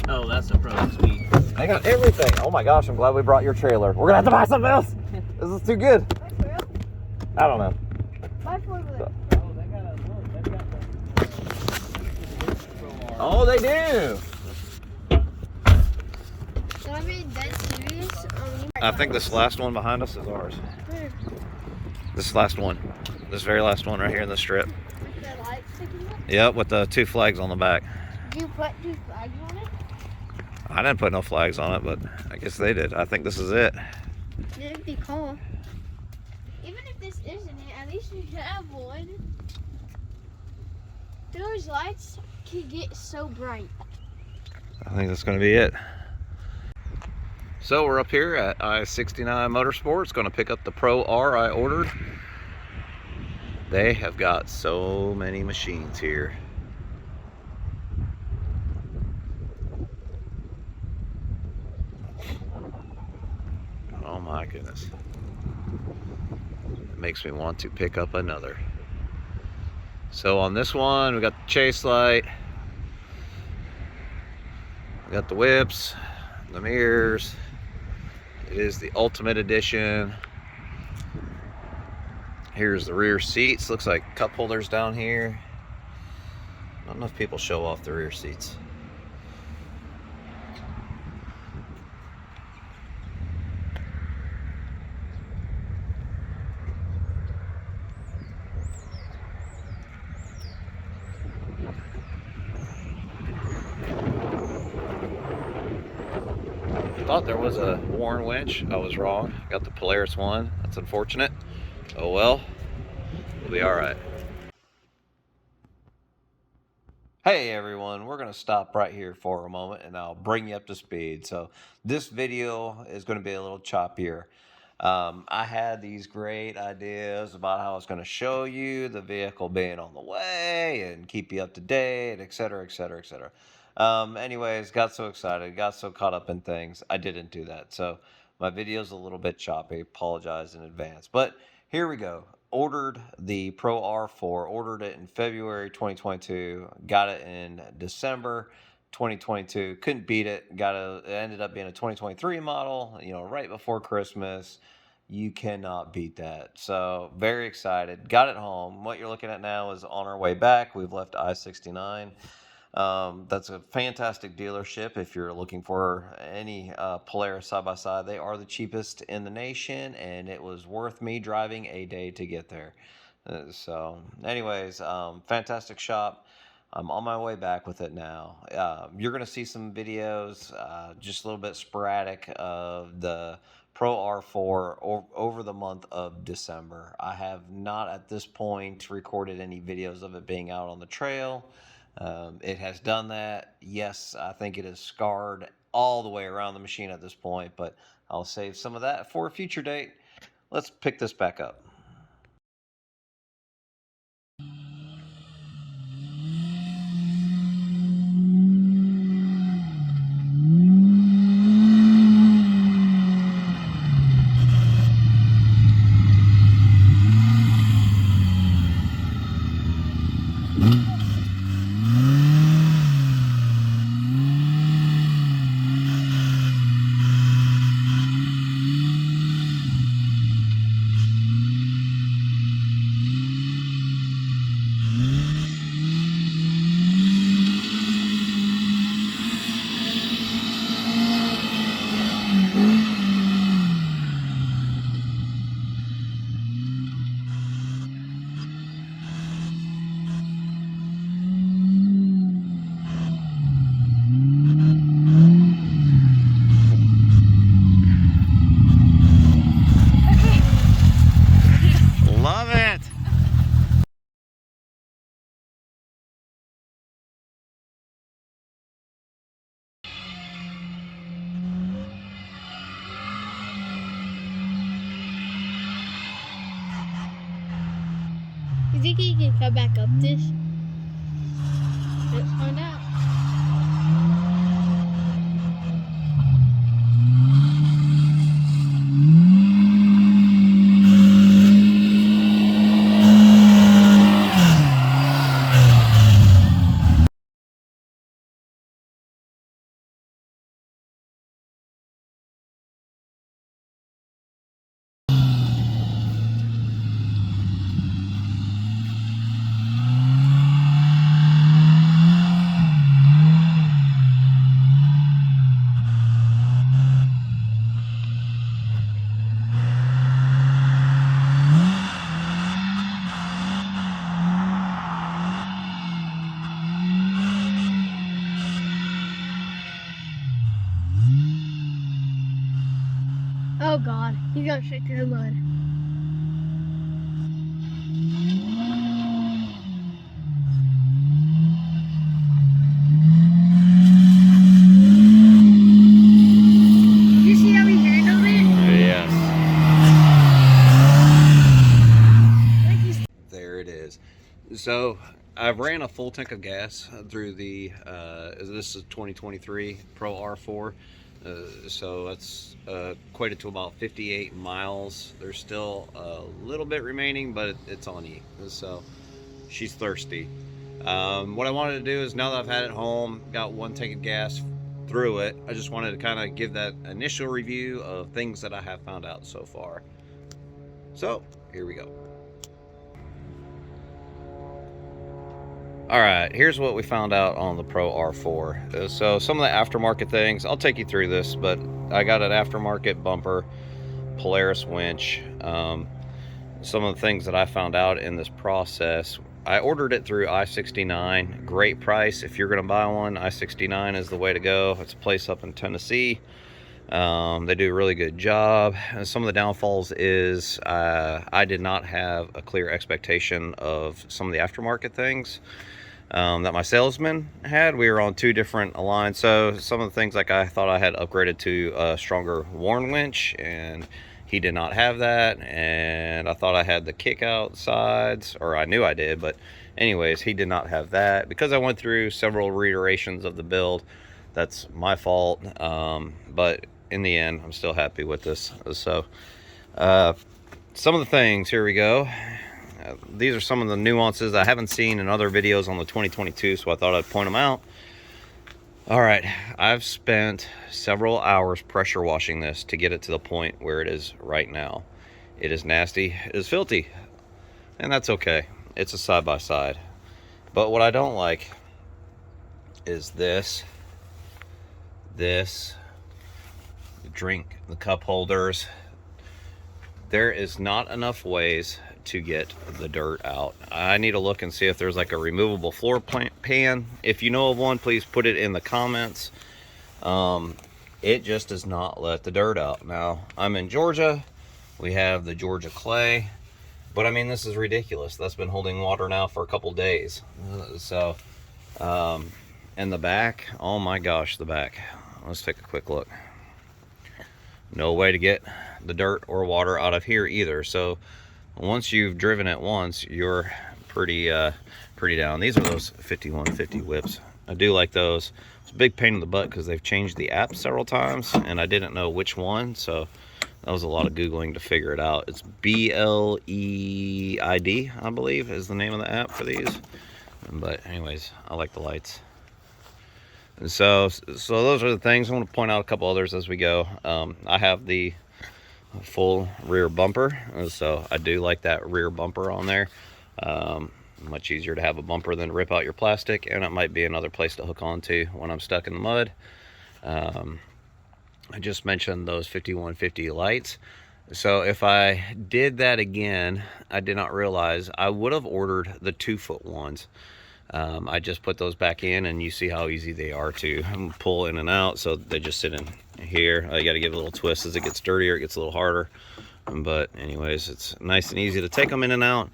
Oh, that's the Pro XP. They got everything. Oh my gosh, I'm glad we brought your trailer. We're gonna have to buy something else. This is too good. I don't know. Oh, they do. So I mean, that's serious. I think this last one behind us is ours. This last one. This very last one right here in the strip. With the light sticking up? Yep, with the 2 flags on the back. Did you put 2 flags on it? I didn't put no flags on it, but I guess they did. I think this is it. It'd be cool. Even if this isn't it, at least we have one. Those lights can get so bright. I think that's going to be it. So we're up here at I-69 Motorsports, going to pick up the Pro R I ordered. They have got so many machines here. Oh my goodness. It makes me want to pick up another. So on this one, we got the chase light. We got the whips, the mirrors. It is the Ultimate Edition. Here's the rear seats. Looks like cup holders down here. Not enough people show off the rear seats. Thought there was a Warren winch. I was wrong. Got the Polaris one. That's unfortunate. Oh well, we'll be all right. Hey everyone, we're gonna stop right here for a moment and I'll bring you up to speed. So this video is gonna be a little choppier. I had these great ideas about how I was gonna show you the vehicle being on the way and keep you up to date, etc, etc, etc. Anyways, got so excited, got so caught up in things, I didn't do that. So my video's a little bit choppy, apologize in advance. But here we go. Ordered the Pro R4, ordered it in February 2022, got it in December 2022, couldn't beat it, it ended up being a 2023 model, you know, right before Christmas. You cannot beat that. So very excited, got it home. What you're looking at now is on our way back. We've left I-69. That's a fantastic dealership if you're looking for any Polaris side-by-side. They are the cheapest in the nation, and it was worth me driving a day to get there. So anyways, fantastic shop. I'm on my way back with it now. You're going to see some videos, just a little bit sporadic, of the Pro R4 over the month of December. I have not at this point recorded any videos of it being out on the trail. It has done that. Yes, I think it is scarred all the way around the machine at this point, but I'll save some of that for a future date. Let's pick this back up. Love it! You think he can come back up this? Let's find out. Oh God, he's going straight through the mud. Did you see how he handled it? Yes. Like he's There it is. So I ran a full tank of gas through the this is 2023 Pro R4. So that's equated to about 58 miles. There's still a little bit remaining, but it's on E. So she's thirsty. What I wanted to do is, now that I've had it home, got one tank of gas through it, I just wanted to kind of give that initial review of things that I have found out so far. So here we go. All right, here's what we found out on the Pro R4. So some of the aftermarket things, I'll take you through this, but I got an aftermarket bumper, Polaris winch. Some of the things that I found out in this process, I ordered it through I-69. Great price. If you're going to buy one, I-69 is the way to go. It's a place up in Tennessee. They do a really good job. And some of the downfalls is I did not have a clear expectation of some of the aftermarket things that my salesman had. We were on two different lines, so some of the things, like, I thought I had upgraded to a stronger worn winch, and he did not have that. And I thought I had the kick out sides, or I knew I did, but anyways, he did not have that. Because I went through several reiterations of the build, that's my fault. But in the end, I'm still happy with this. So some of the things, here we go. These are some of the nuances I haven't seen in other videos on the 2022, so I thought I'd point them out. All right, I've spent several hours pressure washing this to get it to the point where it is right now. It is nasty, it is filthy, and that's okay. It's a side-by-side. But what I don't like is this, the drink, the cup holders. There is not enough ways to get the dirt out. I need to look and see if there's like a removable floor pan. If you know of one, please put it in the comments. It just does not let the dirt out. Now, I'm in Georgia. We have the Georgia clay, but I mean, this is ridiculous. That's been holding water now for a couple days. So, and the back, oh my gosh, the back. Let's take a quick look. No way to get the dirt or water out of here either. So once you've driven it once, you're pretty down. These are those 5150 whips. I do like those. It's a big pain in the butt because they've changed the app several times, and I didn't know which one, so that was a lot of Googling to figure it out. It's BLEID, I believe, is the name of the app for these. But anyways, I like the lights. And so those are the things. I'm going to point out a couple others as we go. I have the full rear bumper, so I do like that rear bumper on there. Much easier to have a bumper than rip out your plastic, and it might be another place to hook onto when I'm stuck in the mud. I just mentioned those 5150 lights. So if I did that again, I did not realize I would have ordered the 2-foot ones. I just put those back in, and you see how easy they are to pull in and out. So they just sit in here. You got to give it a little twist. As it gets dirtier, it gets a little harder. But anyways, it's nice and easy to take them in and out.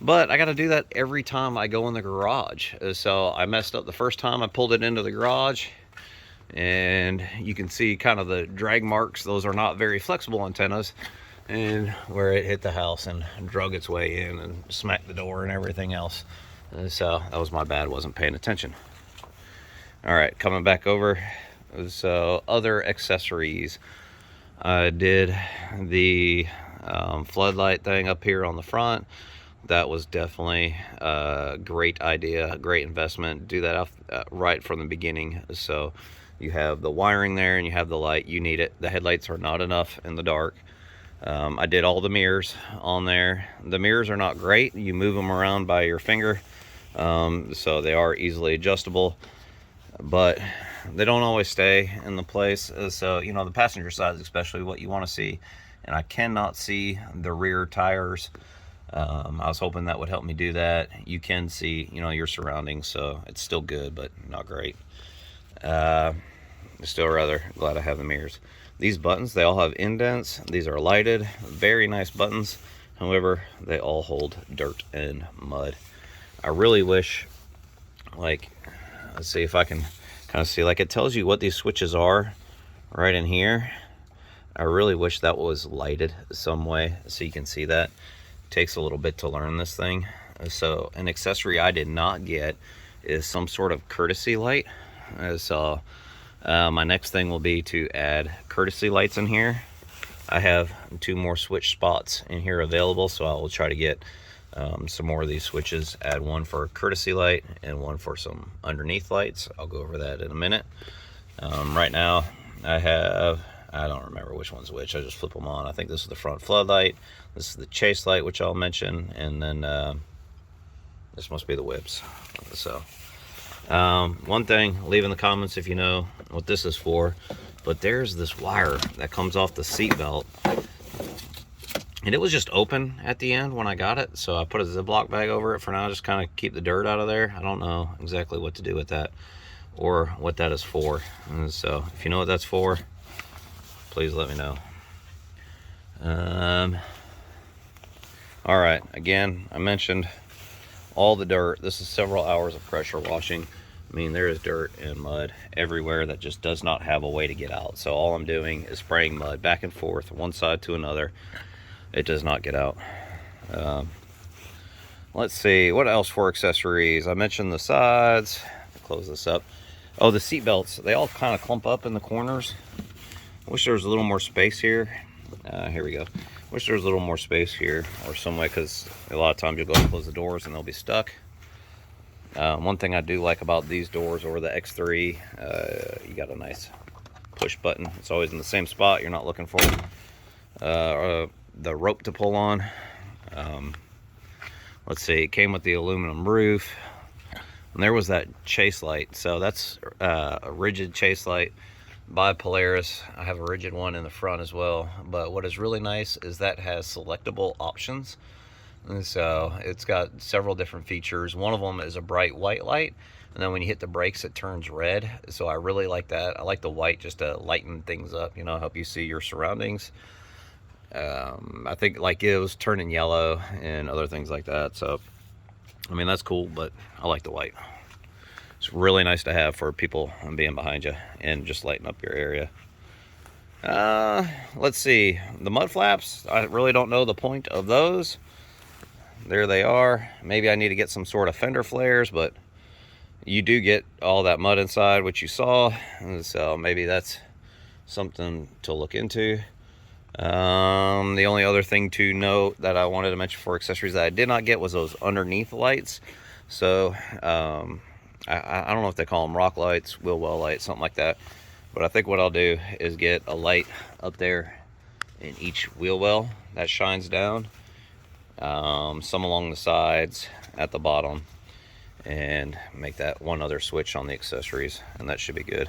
But I got to do that every time I go in the garage. So I messed up the first time I pulled it into the garage, and you can see kind of the drag marks. Those are not very flexible antennas, and where it hit the house and drug its way in and smacked the door and everything else. So that was my bad, wasn't paying attention. All right, coming back over. So other accessories, I did the floodlight thing up here on the front. That was definitely a great idea, a great investment. Do that right from the beginning. So you have the wiring there and you have the light. You need it. The headlights are not enough in the dark. I did all the mirrors on there. The mirrors are not great. You move them around by your finger. So they are easily adjustable, but they don't always stay in the place. So, you know, the passenger side is especially what you want to see. And I cannot see the rear tires. I was hoping that would help me do that. You can see, you know, your surroundings, so it's still good, but not great. Still rather glad I have the mirrors. These buttons, they all have indents. These are lighted, very nice buttons. However, they all hold dirt and mud. I really wish, like, let's see if I can kind of see, like it tells you what these switches are right in here. I really wish that was lighted some way so you can see that. It takes a little bit to learn this thing. So an accessory I did not get is some sort of courtesy light. So my next thing will be to add courtesy lights in here. I have 2 more switch spots in here available, so I will try to get some more of these switches. Add one for a courtesy light and one for some underneath lights. I'll go over that in a minute. Right now I don't remember which one's which. I just flip them on. I think this is the front floodlight. This is the chase light, which I'll mention, and then this must be the whips. So one thing, leave in the comments if you know what this is for. But there's this wire that comes off the seat belt, and it was just open at the end when I got it, so I put a Ziploc bag over it for now, just kind of keep the dirt out of there. I don't know exactly what to do with that or what that is for. And so if you know what that's for, please let me know. All right, again, I mentioned all the dirt. This is several hours of pressure washing. I mean, there is dirt and mud everywhere that just does not have a way to get out. So all I'm doing is spraying mud back and forth, one side to another. It does not get out. Let's see, what else for accessories? I mentioned the sides. Close this up. Oh, the seat belts, they all kind of clump up in the corners. Wish there was a little more space here. Here we go. Wish there was a little more space here or some way, because a lot of times you'll go and close the doors and they'll be stuck. One thing I do like about these doors or the X3, you got a nice push button. It's always in the same spot. You're not looking for the rope to pull on. Let's see, it came with the aluminum roof. And there was that chase light. So that's a rigid chase light by Polaris. I have a rigid one in the front as well. But what is really nice is that has selectable options. And so it's got several different features. One of them is a bright white light, and then when you hit the brakes it turns red. So I really like that. I like the white just to lighten things up, you know, help you see your surroundings. I think like it was turning yellow and other things like that. So I mean, that's cool, but I like the white. It's really nice to have for people being behind you and just lighten up your area. Let's see, the mud flaps, I really don't know the point of those. There they are. Maybe I need to get some sort of fender flares, but you do get all that mud inside, which you saw, and so maybe that's something to look into. The only other thing to note that I wanted to mention for accessories that I did not get was those underneath lights. So I don't know if they call them rock lights, wheel well lights, something like that, but I think what I'll do is get a light up there in each wheel well that shines down, some along the sides at the bottom, and make that one other switch on the accessories, and that should be good.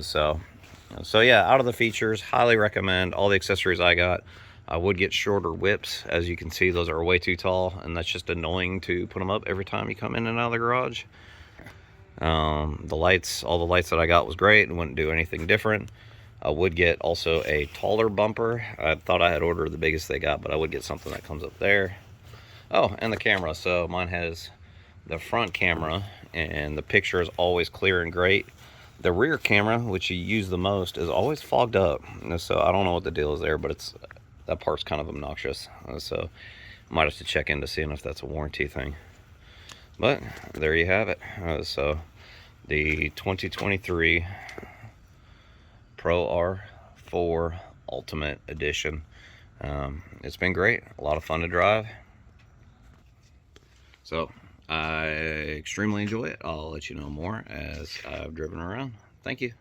So yeah, out of the features, highly recommend all the accessories I got. I would get shorter whips. As you can see, those are way too tall, and that's just annoying to put them up every time you come in and out of the garage. The lights, all the lights that I got was great and wouldn't do anything different. I would get also a taller bumper. I thought I had ordered the biggest they got, but I would get something that comes up there. Oh, and the camera. So mine has the front camera, and the picture is always clear and great. The rear camera, which you use the most, is always fogged up. So I don't know what the deal is there, but that part's kind of obnoxious. So might have to check into seeing if that's a warranty thing. But there you have it. So the 2023 Pro R4 Ultimate Edition. It's been great. A lot of fun to drive. So I extremely enjoy it. I'll let you know more as I've driven around. Thank you.